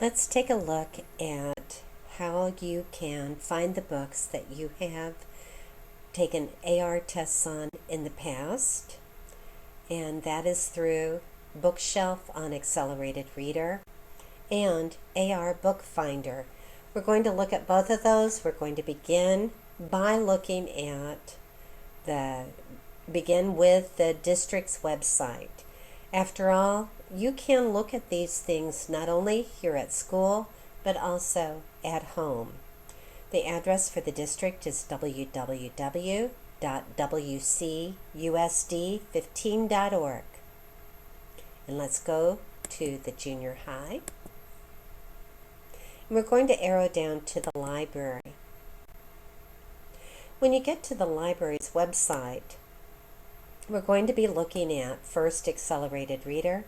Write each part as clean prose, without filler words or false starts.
Let's take a look at how you can find the books that you have taken AR tests on in the past, and that is through BookShelf on Accelerated Reader and AR Bookfinder. We're going to look at both of those. We're going to begin by looking at begin with the district's website. After all, you can look at these things not only here at school, but also at home. The address for the district is www.wcusd15.org. And let's go to the junior high. And we're going to arrow down to the library. When you get to the library's website, we're going to be looking at first Accelerated Reader,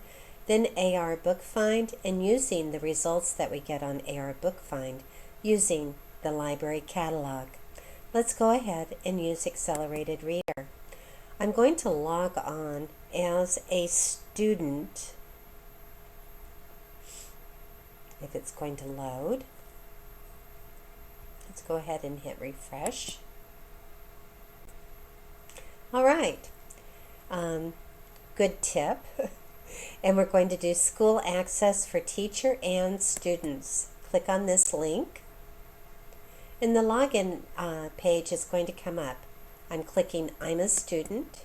then AR Bookfind, and using the results that we get on AR Bookfind using the library catalog. Let's go ahead and use Accelerated Reader. I'm going to log on as a student, if it's going to load. Let's go ahead and hit refresh. All right. Good tip. And we're going to do school access for teacher and students. Click on this link and the login page is going to come up. I'm clicking I'm a student,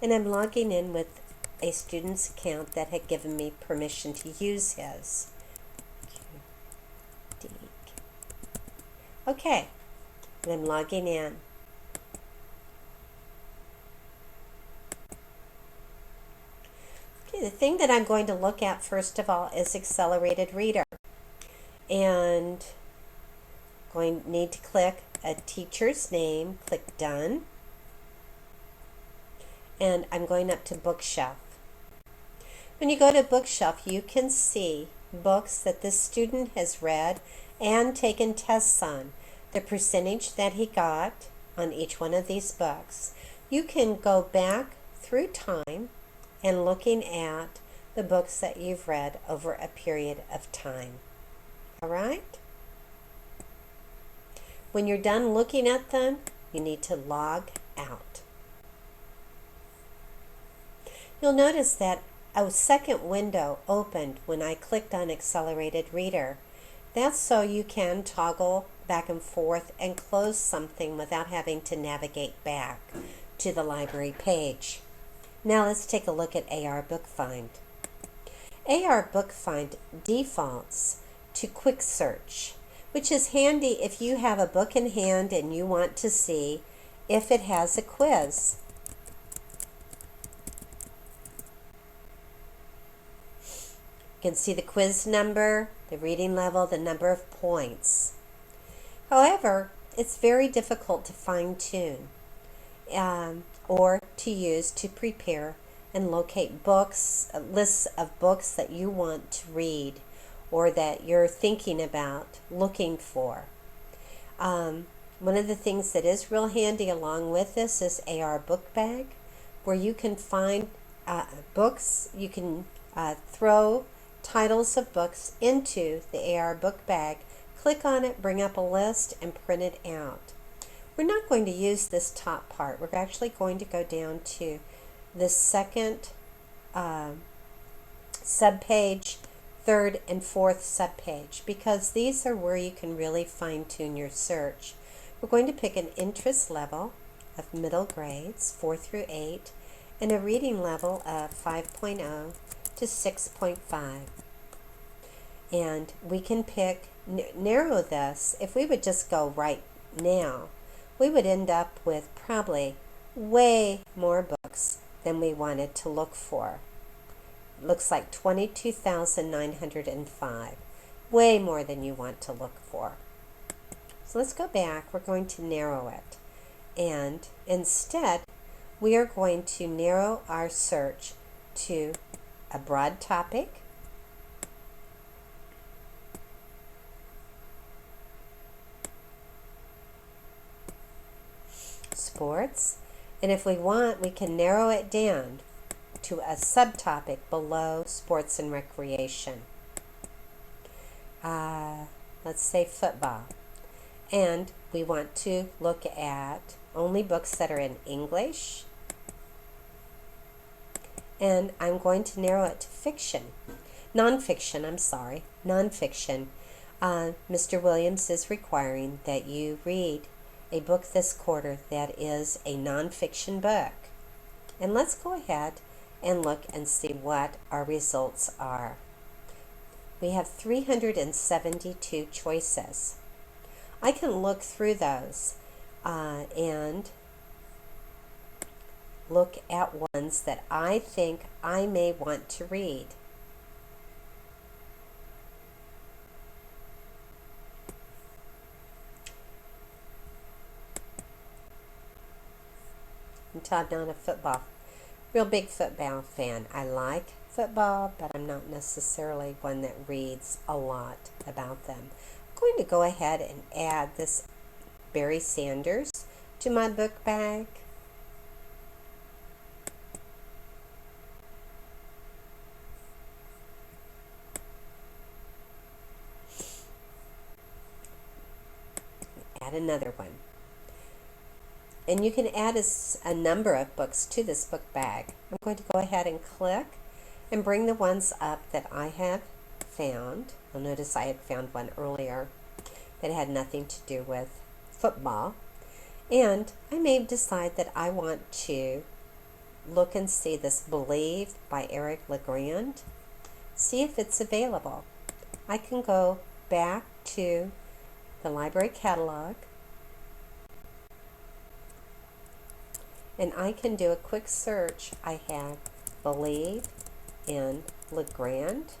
and I'm logging in with a student's account that had given me permission to use his. Okay, and I'm logging in. The thing that I'm going to look at first of all is Accelerated Reader, and need to click a teacher's name, click Done, and I'm going up to Bookshelf. When you go to Bookshelf, you can see books that this student has read and taken tests on, the percentage that he got on each one of these books. You can go back through time and looking at the books that you've read over a period of time. All right? When you're done looking at them, you need to log out. You'll notice that a second window opened when I clicked on Accelerated Reader. That's so you can toggle back and forth and close something without having to navigate back to the library page. Now let's take a look at AR Bookfind. AR Bookfind defaults to quick search, which is handy if you have a book in hand and you want to see if it has a quiz. You can see the quiz number, the reading level, the number of points. However, it's very difficult to fine-tune or to use to prepare and locate books, lists of books that you want to read or that you're thinking about looking for. One of the things that is real handy along with this is AR Book Bag, where you can find books. You can throw titles of books into the AR Book Bag, click on it, bring up a list, and print it out. We're not going to use this top part. We're actually going to go down to the second subpage, third and fourth subpage, because these are where you can really fine-tune your search. We're going to pick an interest level of middle grades, 4 through 8, and a reading level of 5.0 to 6.5. And we can narrow this. If we would just go right now, we would end up with probably way more books than we wanted to look for. Looks like 22,905. Way more than you want to look for. So let's go back. We're going to narrow it. And instead, we are going to narrow our search to a broad topic, sports, and if we want, we can narrow it down to a subtopic below sports and recreation. let's say football. And we want to look at only books that are in English. And I'm going to narrow it to fiction. Nonfiction, I'm sorry. Nonfiction. Mr. Williams is requiring that you read a book this quarter that is a nonfiction book. And let's go ahead and look and see what our results are. We have 372 choices. I can look through those and look at ones that I think I may want to read. Until I'm not a real big football fan. I like football, but I'm not necessarily one that reads a lot about them. I'm going to go ahead and add this Barry Sanders to my book bag. Add another one. And you can add a number of books to this book bag. I'm going to go ahead and click and bring the ones up that I have found. You'll notice I had found one earlier that had nothing to do with football. And I may decide that I want to look and see this Believe by Eric LeGrand. See if it's available. I can go back to the library catalog and I can do a quick search. I have Believe in LeGrand.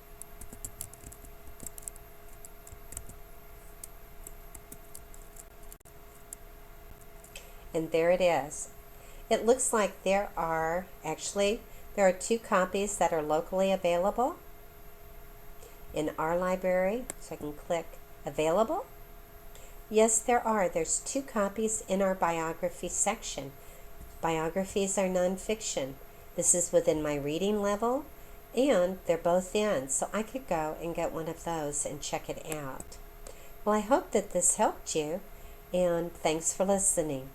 And there it is. It looks like there are 2 copies that are locally available in our library. So I can click Available. Yes, there are. There's 2 copies in our biography section. Biographies are nonfiction. This is within my reading level, and they're both in, so I could go and get one of those and check it out. Well, I hope that this helped you, and thanks for listening.